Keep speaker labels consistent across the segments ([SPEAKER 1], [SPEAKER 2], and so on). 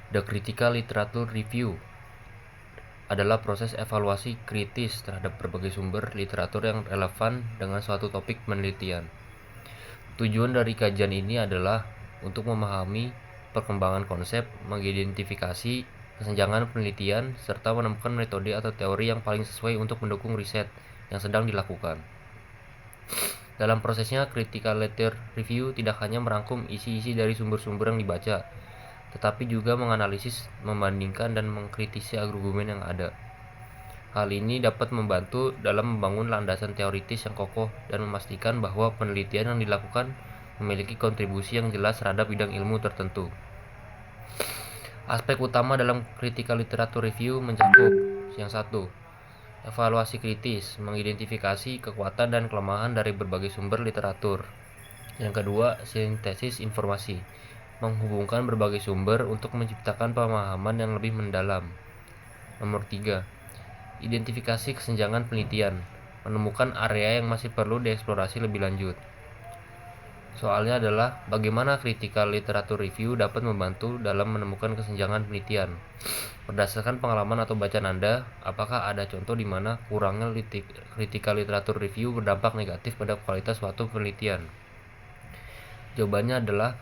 [SPEAKER 1] The Critical Literature Review adalah proses evaluasi kritis terhadap berbagai sumber literatur yang relevan dengan suatu topik penelitian. Tujuan dari kajian ini adalah untuk memahami perkembangan konsep, mengidentifikasi kesenjangan penelitian, serta menemukan metode atau teori yang paling sesuai untuk mendukung riset yang sedang dilakukan. Dalam prosesnya, critical literature review tidak hanya merangkum isi-isi dari sumber-sumber yang dibaca, tetapi juga menganalisis, membandingkan, dan mengkritisi argumen yang ada. Hal ini dapat membantu dalam membangun landasan teoritis yang kokoh dan memastikan bahwa penelitian yang dilakukan memiliki kontribusi yang jelas terhadap bidang ilmu tertentu. Aspek utama dalam critical literature review mencakup yang satu, evaluasi kritis, mengidentifikasi kekuatan dan kelemahan dari berbagai sumber literatur. Yang kedua, sintesis informasi, menghubungkan berbagai sumber untuk menciptakan pemahaman yang lebih mendalam. Nomor 3, identifikasi kesenjangan penelitian, menemukan area yang masih perlu dieksplorasi lebih lanjut. Soalnya adalah bagaimana critical literature review dapat membantu dalam menemukan kesenjangan penelitian. Berdasarkan pengalaman atau bacaan Anda, apakah ada contoh di mana kurangnya critical literature review berdampak negatif pada kualitas suatu penelitian? Jawabannya adalah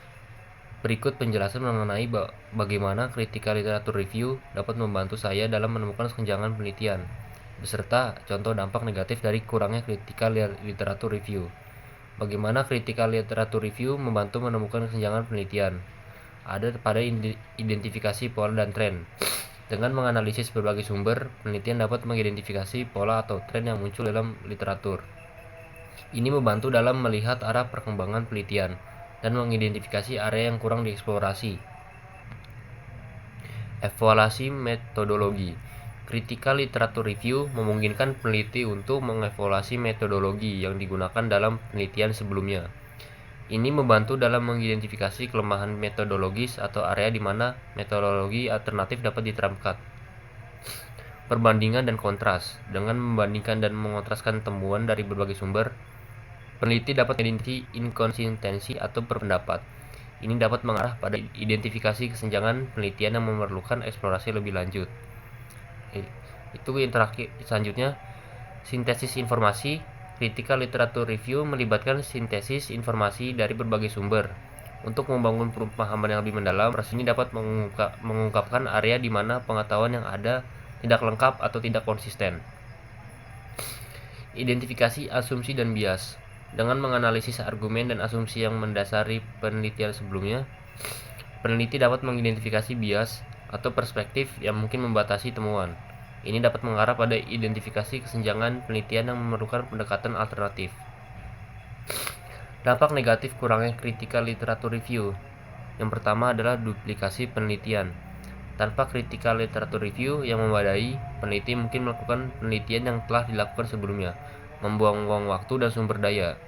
[SPEAKER 1] berikut penjelasan mengenai bagaimana critical literature review dapat membantu saya dalam menemukan kesenjangan penelitian, beserta contoh dampak negatif dari kurangnya critical literature review. Bagaimana critical literature review membantu menemukan kesenjangan penelitian? Ada pada identifikasi pola dan tren. Dengan menganalisis berbagai sumber, penelitian dapat mengidentifikasi pola atau tren yang muncul dalam literatur. Ini membantu dalam melihat arah perkembangan penelitian dan mengidentifikasi area yang kurang dieksplorasi. Evaluasi metodologi. Critical literature review memungkinkan peneliti untuk mengevaluasi metodologi yang digunakan dalam penelitian sebelumnya. Ini membantu dalam mengidentifikasi kelemahan metodologis atau area di mana metodologi alternatif dapat diterapkan. Perbandingan dan kontras. Dengan membandingkan dan mengontraskan temuan dari berbagai sumber, peneliti dapat mengidentifikasi inkonsistensi atau berpendapat. Ini dapat mengarah pada identifikasi kesenjangan penelitian yang memerlukan eksplorasi lebih lanjut. Itu yang terakhir. Selanjutnya, sintesis informasi. Critical literature review melibatkan sintesis informasi dari berbagai sumber. Untuk membangun pemahaman yang lebih mendalam, proses ini dapat mengungkapkan area di mana pengetahuan yang ada tidak lengkap atau tidak konsisten. Identifikasi asumsi dan bias. Dengan menganalisis argumen dan asumsi yang mendasari penelitian sebelumnya, peneliti dapat mengidentifikasi bias atau perspektif yang mungkin membatasi temuan. Ini dapat mengarah pada identifikasi kesenjangan penelitian yang memerlukan pendekatan alternatif. Dampak negatif kurangnya critical literature review. Yang pertama adalah duplikasi penelitian. Tanpa critical literature review yang memadai, peneliti mungkin melakukan penelitian yang telah dilakukan sebelumnya, membuang-buang waktu dan sumber daya.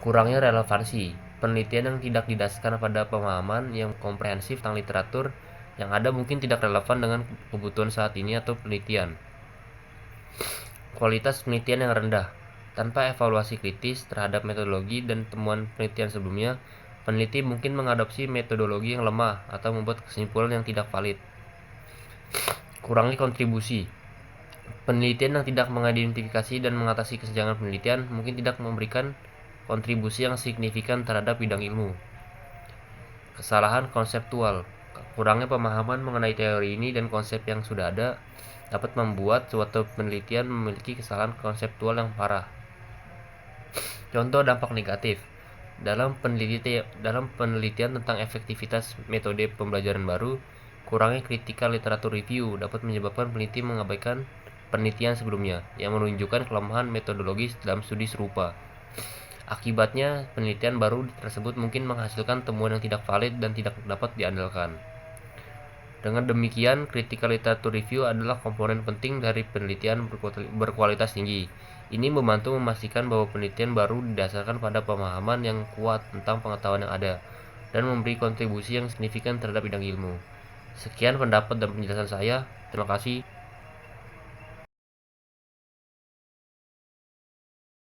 [SPEAKER 1] Kurangnya relevansi. Penelitian yang tidak didasarkan pada pemahaman yang komprehensif tentang literatur yang ada mungkin tidak relevan dengan kebutuhan saat ini atau penelitian. Kualitas penelitian yang rendah. Tanpa evaluasi kritis terhadap metodologi dan temuan penelitian sebelumnya, peneliti mungkin mengadopsi metodologi yang lemah atau membuat kesimpulan yang tidak valid. Kurangnya kontribusi. Penelitian yang tidak mengidentifikasi dan mengatasi kesenjangan penelitian mungkin tidak memberikan kontribusi yang signifikan terhadap bidang ilmu. Kesalahan konseptual. Kurangnya pemahaman mengenai teori ini dan konsep yang sudah ada dapat membuat suatu penelitian memiliki kesalahan konseptual yang parah. Contoh dampak negatif. Dalam penelitian tentang efektivitas metode pembelajaran baru, kurangnya critical literature review dapat menyebabkan peneliti mengabaikan penelitian sebelumnya yang menunjukkan kelemahan metodologis dalam studi serupa. Akibatnya, penelitian baru tersebut mungkin menghasilkan temuan yang tidak valid dan tidak dapat diandalkan. Dengan demikian, critical literature review adalah komponen penting dari penelitian berkualitas tinggi. Ini membantu memastikan bahwa penelitian baru didasarkan pada pemahaman yang kuat tentang pengetahuan yang ada, dan memberi kontribusi yang signifikan terhadap bidang ilmu. Sekian pendapat dan penjelasan saya. Terima kasih.